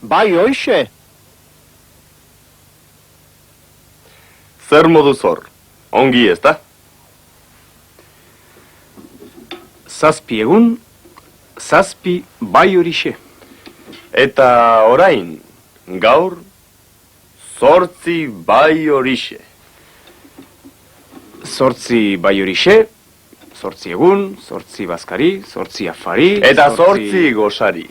Bai, hoixe. Zer moduz hor? Ongi, ez da? 7 egun, 7 bai horixe. Eta orain, gaur, 8 bai horixe. 8 bai horixe, 8 egun, 8 bazkari, 8 afari... Eta 8 gosari.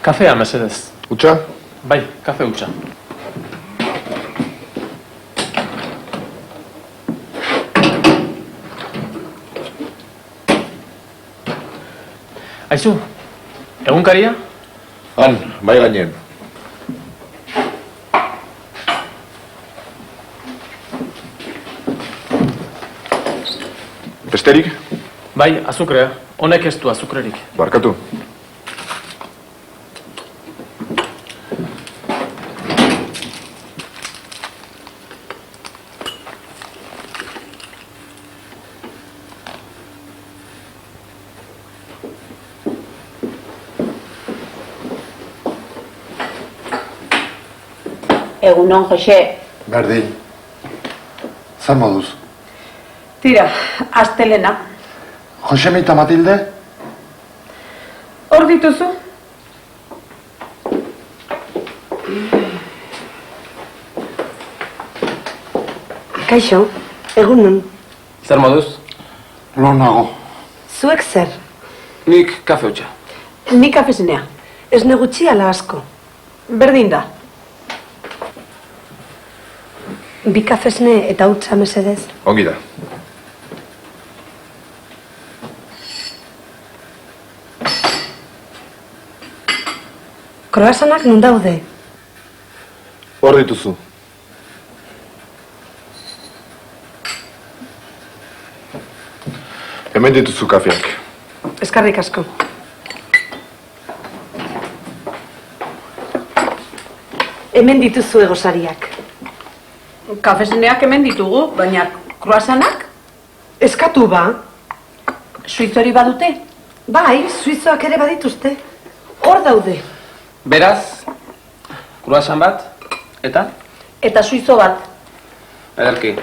Kafea, mesedez. Utsa? Bai, kafe utsa. Aizu, egunkaria? Han, bai gainen. Besterik? Bai, azukrea. Honek ez du azukrerik. Barkatu. Egunon, Jose. Berdin. Zer moduz? Tira, astelena. Josemi eta Matilde? Hor dituzu? Kaixo, egunon. Zer moduz? Lo nago. Zuek zer? Nik kafe utsa. Ni kafezinea. Ez negutxi ala asko. Berdin da. Bi kafesne eta utza mesedez. Ongi da. Kroasanak non daude? Hor dituzu. Hemen dituzu kafeak. Eskarrik asko. Hemen dituzu egosariak. Kafezineak hemen ditugu, baina kruasanak? Eskatu ba? Suitzori badute? Bai, suizoak ere badituzte. Hor daude. Beraz, kruasan bat, eta? Eta suizo bat. Ederki.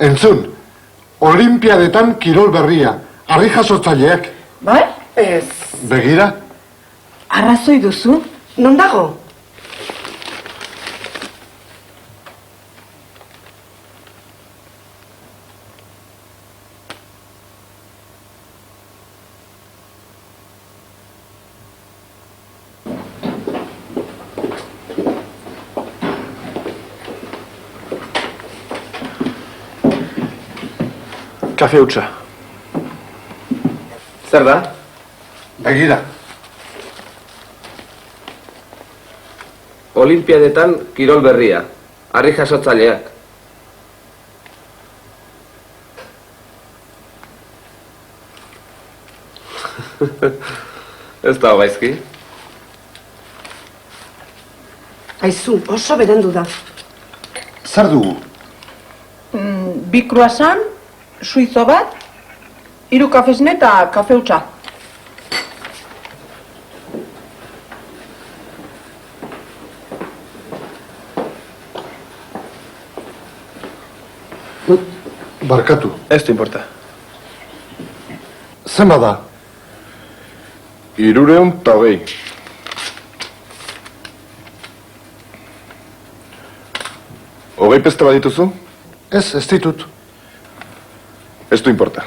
Entzun, olimpiadetan kirol berria, harri jasotzaileak. Bai? Ez. Begira? Arrazoi duzu? Non dago? Kafe utsa. Zer da? Begira. Olimpiadetan kirol berria, harri jasotzaileak. Ez da gaizki. Aizu, oso berandu da. Zer dugu? Bi kruasan, suizo bat, 3 kafesne eta kafe utza. Barkatu. Ez du importa. Zenba da? 320. Hogei peste badituzu? Ez ditut. Ez du importa.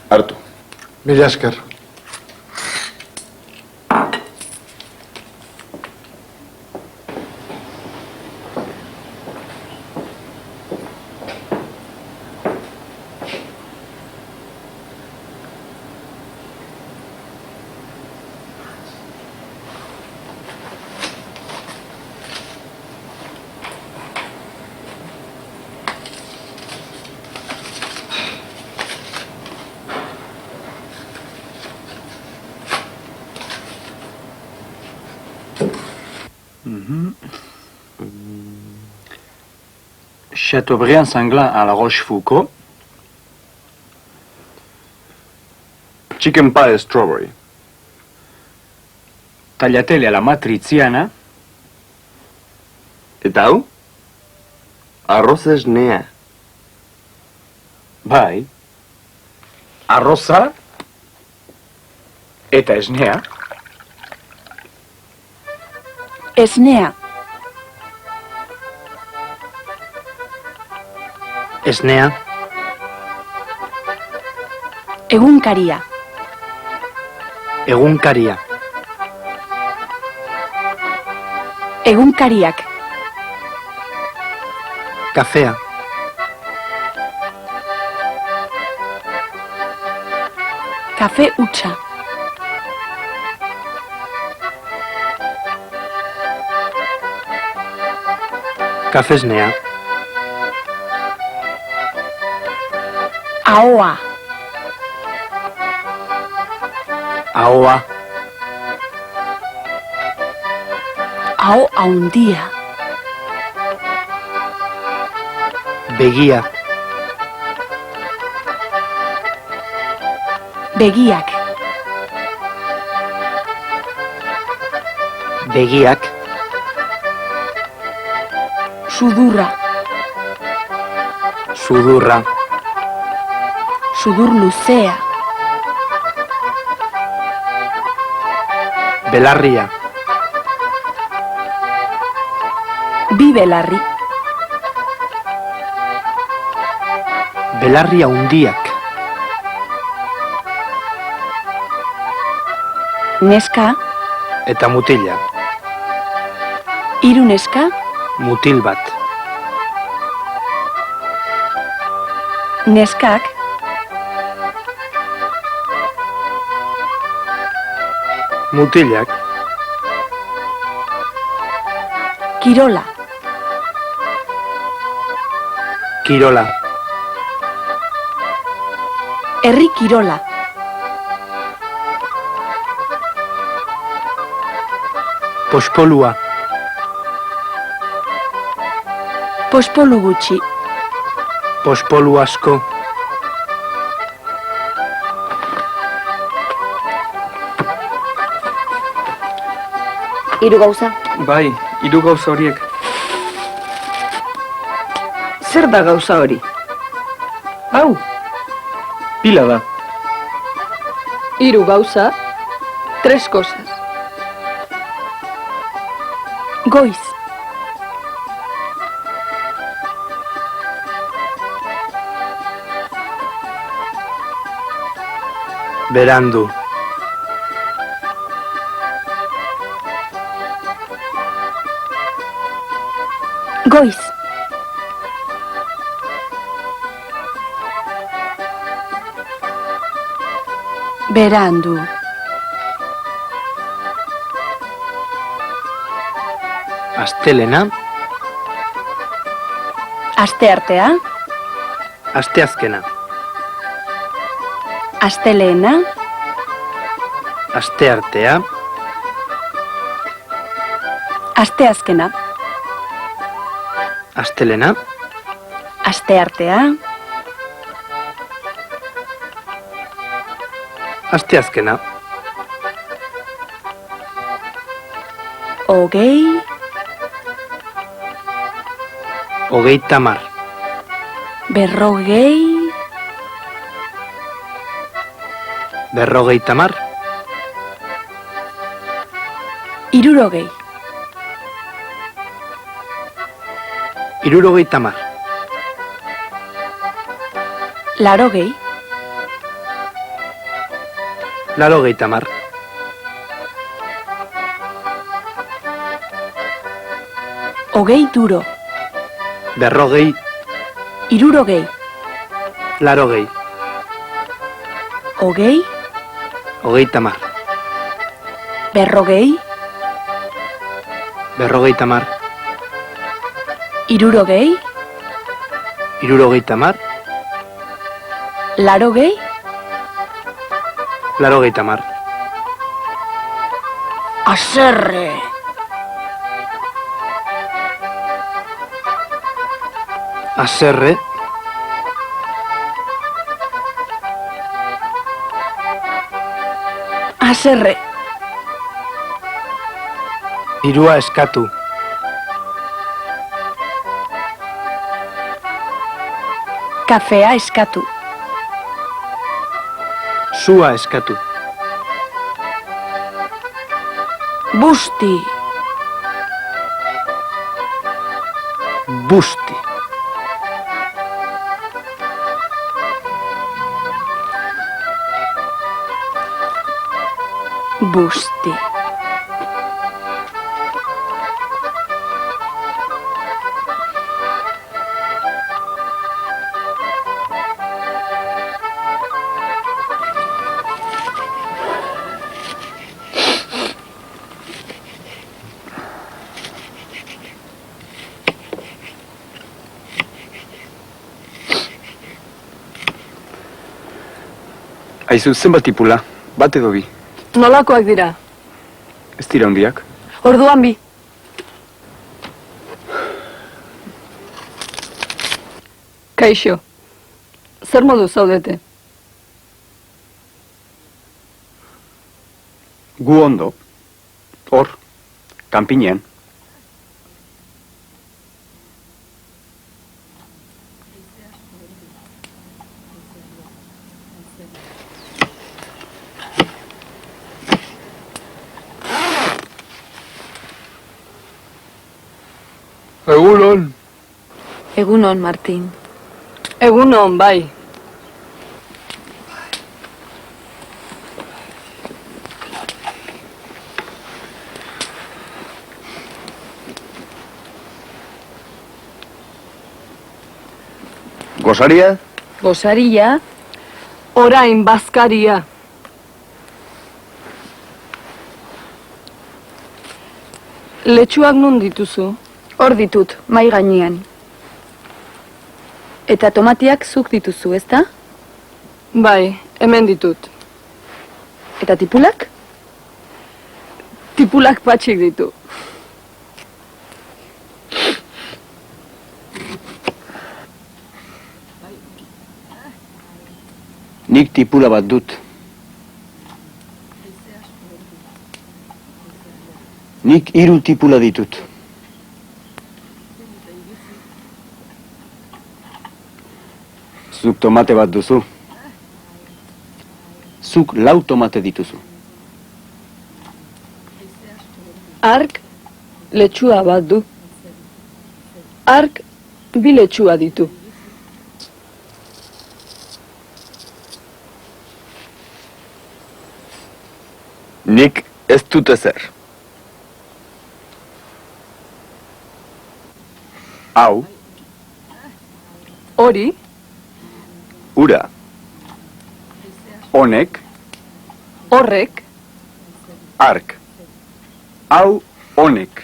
Hartu. Mila esker. Chateaubriand sanglant à la Rochefoucauld. Chicken pie strawberry. Tagliatelle alla matriziana. Eta hau? Arroz esnea. Bai. Arroza. Eta esnea. Esnea. Esnea. Egunkaria. Egunkaria. Egunkariak. Kafea. Kafe hutsa. Kafesnea. Ahoa. Ahoa. Aho haundia. Begia. Begiak. Begiak. Sudurra. Sudurra. Sudur luzea. Belarria. Bi belarri. Belarri handiak. Neska. Eta mutila. Hiru neska. Mutil bat. Neskak. Mutilak. Kirola. Kirola. Herri kirola. Pospolua. Pospolu gutxi. Pospolu asko. Hiru gauza. Bai, hiru gauza horiek. Zer da gauza hori? Hau. Pila da. Hiru gauza, tres cosas. Goiz. Berandu. Goiz. Berandu. Astelena. Asteartea. Asteazkena. Astelehena. Asteartea. Asteazkena. Astelena. Asteartea. Asteazkena. Hogei. Hogeita hamar. Berrogei. Berrogeita hamar. Hirurogei. Hirurogeita hamar. Larogei. Laurogeita hamar. Hogei duro. Berrogei. Hirurogei. Laurogei. Hogei. Hogeita hamar. Berrogei. Berrogeita hamar. Hirurogei. Hirurogeita hamar. Larogei. Laurogeita hamar. Haserre. Haserre. Haserre. Dirua eskatu. Kafea eskatu. Sua eskatu. Busti. Busti. Busti. Aizu, zenbat tipula? Bat edo bi? Nolakoak dira? Ez dira hundiak? Orduan bi. Kaixo. Zer modu zaudete? Gu ondo. Hor, kanpinean. Egunon. Egunon, Martin. Egunon, bai. Gosaria? Gosaria. Orain bazkaria. Letxuak nun dituzu? Hor ditut, mai gainean. Eta tomatiak zuk dituzu, ezta? Bai, hemen ditut. Eta tipulak? Tipulak patxik ditu. Nik tipula bat dut. Nik 3 tipula ditut. Zuk tomate bat duzu. Zuk 4 tomate dituzu. Ark letxua bat du. Ark 2 letxua ditu. Nik ez dut ezer. Hau, Hori, ura. Honek, horrek, Ark. hau, honek.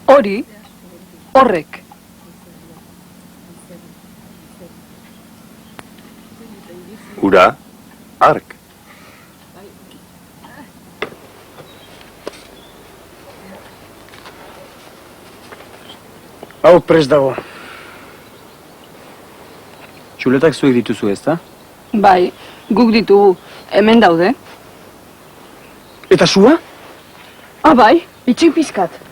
hori, horrek. Ura, Ark. Hau prest dago. Txuletak zuek dituzu, ezta? Bai, guk ditugu, hemen daude. Eta sua? Ah, bai, Itxik pizkat.